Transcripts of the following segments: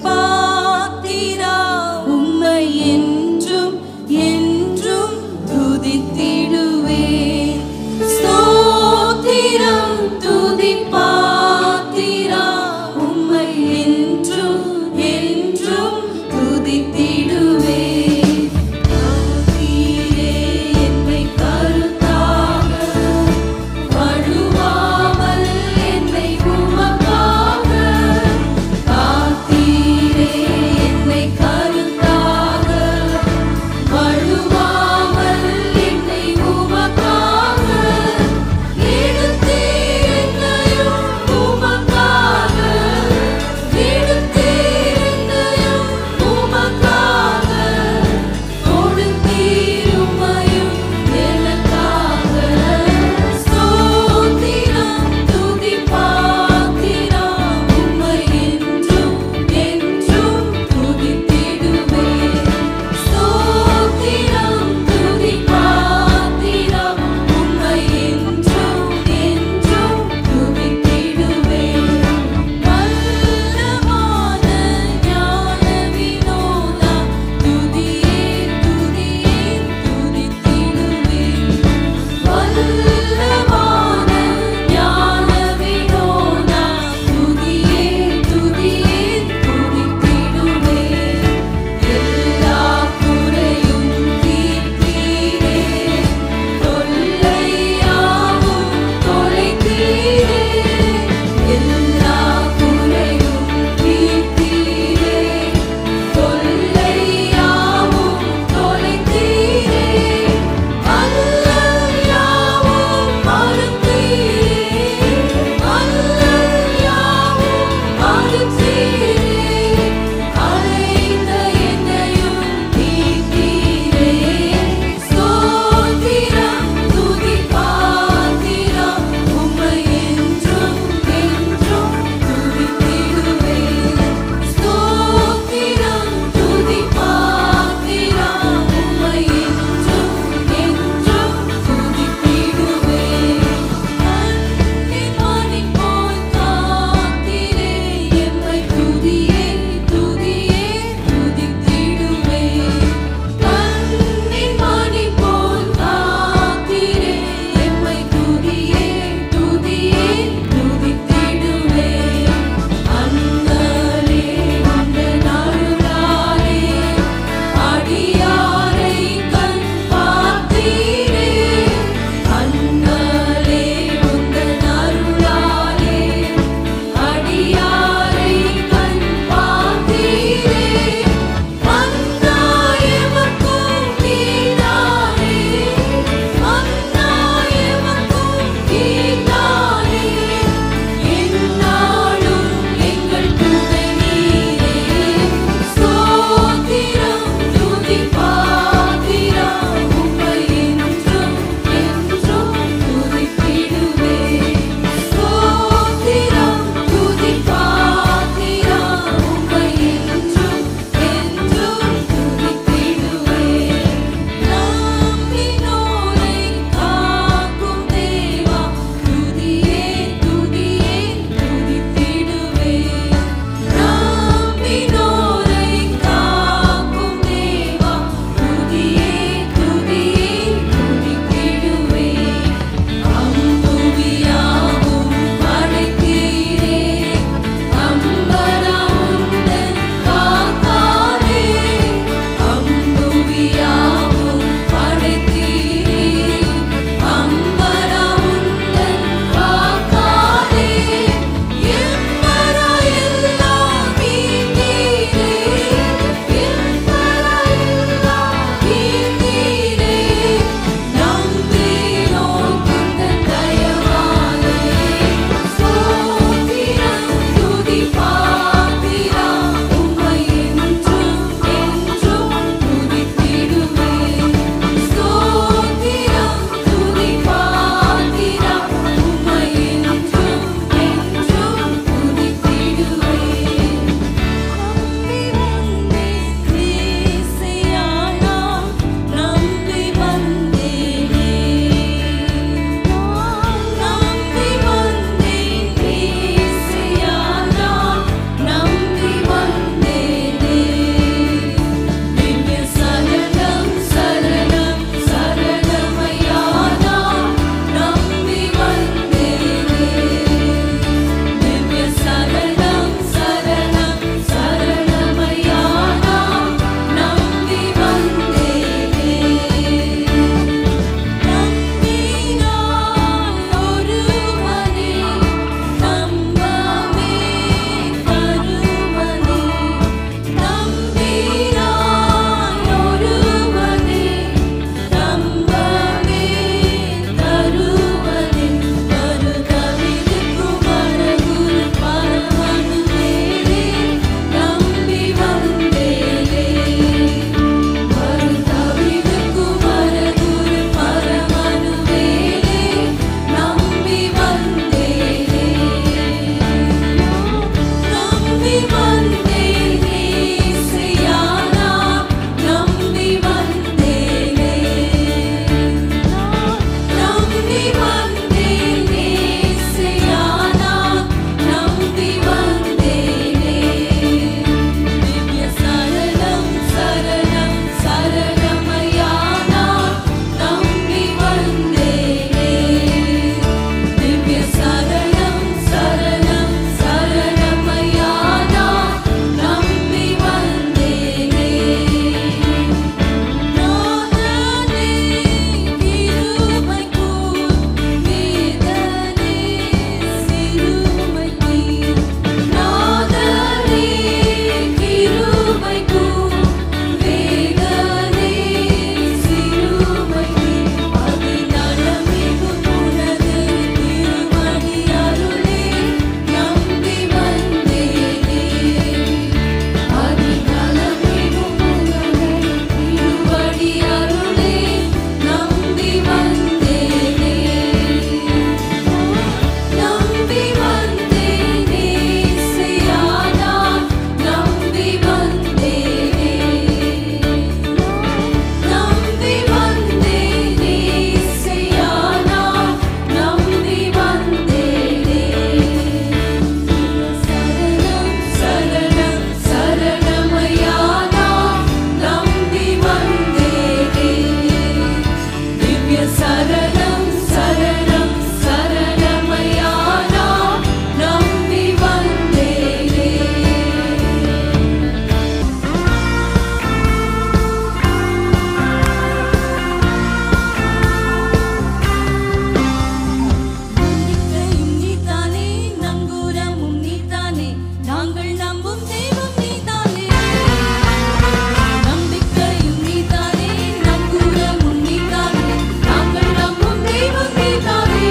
பாத்திரா உம்மை என்றும் என்றும் துதித்திடுவேன். ஸ்தோத்திரம் துதி பாத்திரா உம்மை என்றும் என்றும் துதித்திடுவேன். காத்தீரே என்னை கருத்தாக, வழுவாமல் என்னை உமக்காக காத்தீரே நம்பும் தெய்வம் நீதானே, நம்பிக்கையும் நீதானே, நங்கூரமும் நீதானே, நாங்கள் நம்பும் தெய்வம் நீதானே.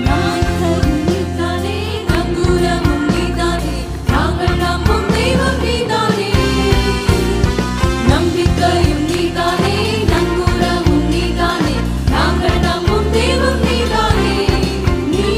நாயகரும் நீதானே, நங்கூரமும் நீதானே, நாங்கள் நம்பும் தெய்வம் நீதானே. நம்பிக்கையும் நீதானே, நங்கூரமும் நீதானே, நாங்கள் நம்பும் தெய்வம் நீதானே. நீ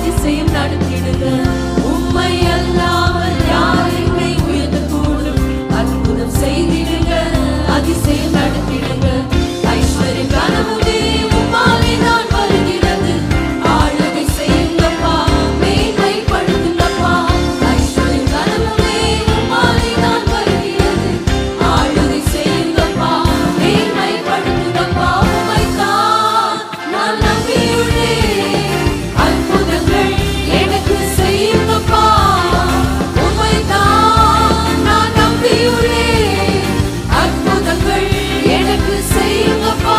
அதிசயம் நடத்திடுங்க. உம்மை அல்லாமல் யார் என்னை உயர்த்தக்கூடும்? அற்புதம் செய்திடுங்க, அதிசயம் நடத்திடுங்க. ஐஸ்வர்ய கனவுமே உம்மாலே நான் வருகிறது. ஆளுகை செய்யுங்கப்பா, மேன்மைப்படுத்துங்கப்பா. ஐஸ்வர்ய கனவுமே உம்மாலே நான் வருகிறது. ஆளுகை செய்யுங்கப்பா, மேன்மைப்படுத்துங்கப்பா. உம்மைத்தான் நான் நம்பியுள்ளேன். அற்புதங்கள் எனக்கு செய்யுங்கப்பா. உம்மைத்தான் நான் நம்பியுள்ளேன். அற்புதங்கள் எனக்கு செய்யுங்கப்பா.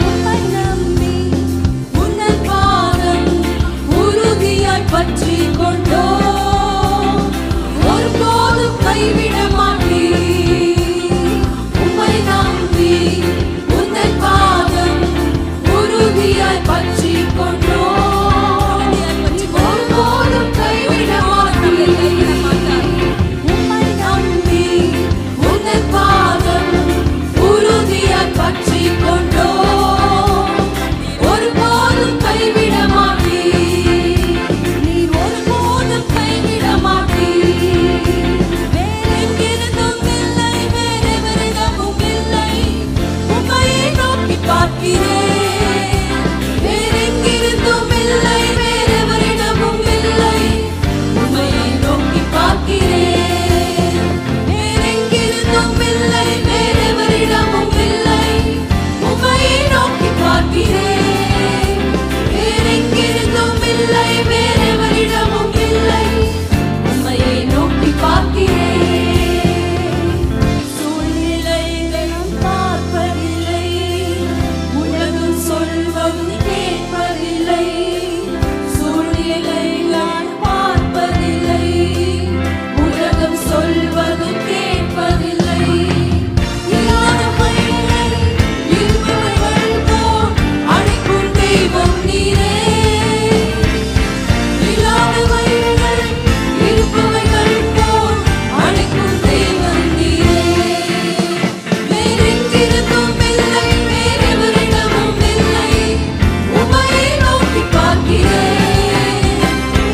உம்மை நம்பி உன்னன் பாதம் உறுதியாய் பற்றிக் கொண்டோம். ஒருபோதும் கைவிட மாட்டீர். உம்மை நம்பி உன்னன் பாதம் உறுதியாய் பற்றிக் கொண்டோம். ஒருபோதும் கைவிட மாட்டீர். உம்மை நம்பி உன்னன் பாதம் உறுதியாய் பற்றிக் கொண்டோம். ஒருபோதும் கைவிட மாட்டீர். நீர் ஒருபோதும் கைவிட மாட்டீர். வேறெங்கிருந்தும் இல்லை, வேறெவரிடமும் இல்லை. உம்மையே நோக்கி பார்க்கிறேன். வேறெங்கிருந்தும் இல்லை, வேறெவரிடமும் இல்லை. உம்மையே நோக்கி பார்க்கிறேன். வேறெங்கிருந்தும் இல்லை, வேறெவரிடமும் இல்லை. உம்மையே நோக்கி பார்க்கிறேன். வேறெங்கிருந்தும் இல்லை, வேறெவரிடமும் இல்லை. உம்மையே நோக்கி பார்க்கிறேன். சூழ்நிலைகள் நான் பார்ப்பதில்லை. உலகம் சொல்வதும் கேட்பதில்லை. சூழ்நிலைகள் நான் பார்ப்பதில்லை. உலகம் சொல்வதும் கேட்பதில்லை. இல்லாதவைகளை இருப்பவைகள் போல் அழைக்கும் தெய்வம் நீரே. இல்லாதவைகள் இருப்பவைகள் போல் அழைக்கும் தெய்வம் நீரே. வேறெங்கிருந்தும் இல்லை, வேறெவரிடமும் இல்லை. உம்மையே நோக்கி பார்க்கிறேன்.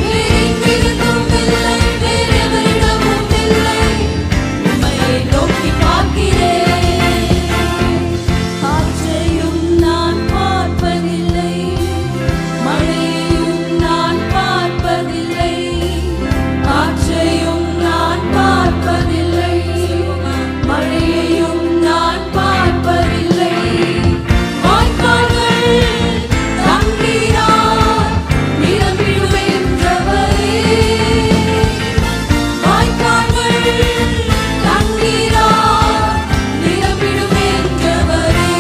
வேறெங்கிருந்தும் இல்லை, வேறெவரிடமும் இல்லை. உம்மையே நோக்கி பார்க்கிறேன். காற்றையும் நான் பார்ப்பதில்லை. மழையையும் நான் பார்ப்பதில்லை. காற்றையும் நான் பார்ப்பதில்லை. மழையையும் நான் பார்ப்பதில்லை. வாய்க்கால்கள் தண்ணீரால் நிரம்பிடுமென்றவரே. வாய்க்கால்கள் தண்ணீரால் நிரம்பிடுமென்றவரே.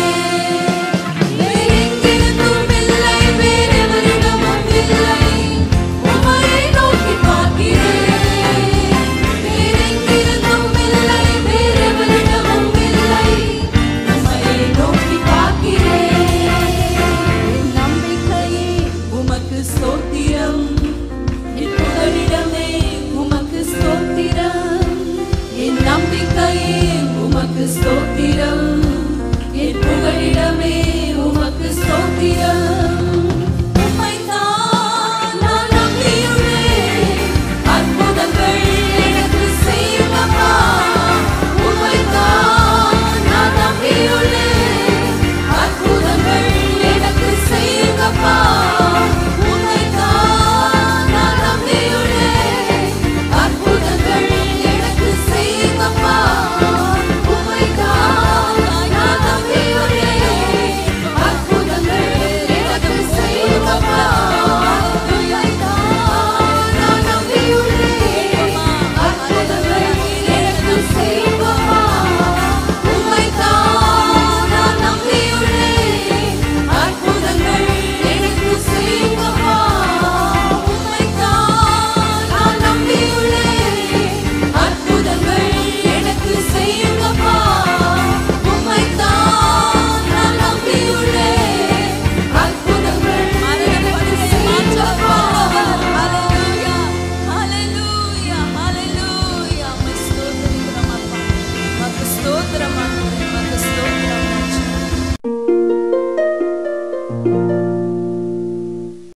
வேறெங்கிருந்தும் இல்லை, வேறெவரிடமும் இல்லை. உம்மையே நோக்கி பார்க்கிறேன். வேறெங்கிருந்தும் இல்லை, வேறெவரிடமும் இல்லை. உம்மையே நோக்கி பார்க்கிறேன். என் நம்பிக்கையே உமக்கு ஸ்தோத்திரம். என் புகலிடமே உமக்கு ஸ்தோத்திரம். என் நம்பிக்கையே உமக்கு ஸ்தோத்திரம். என் புகலிடமே உமக்கு ஸ்தோத்திரம்.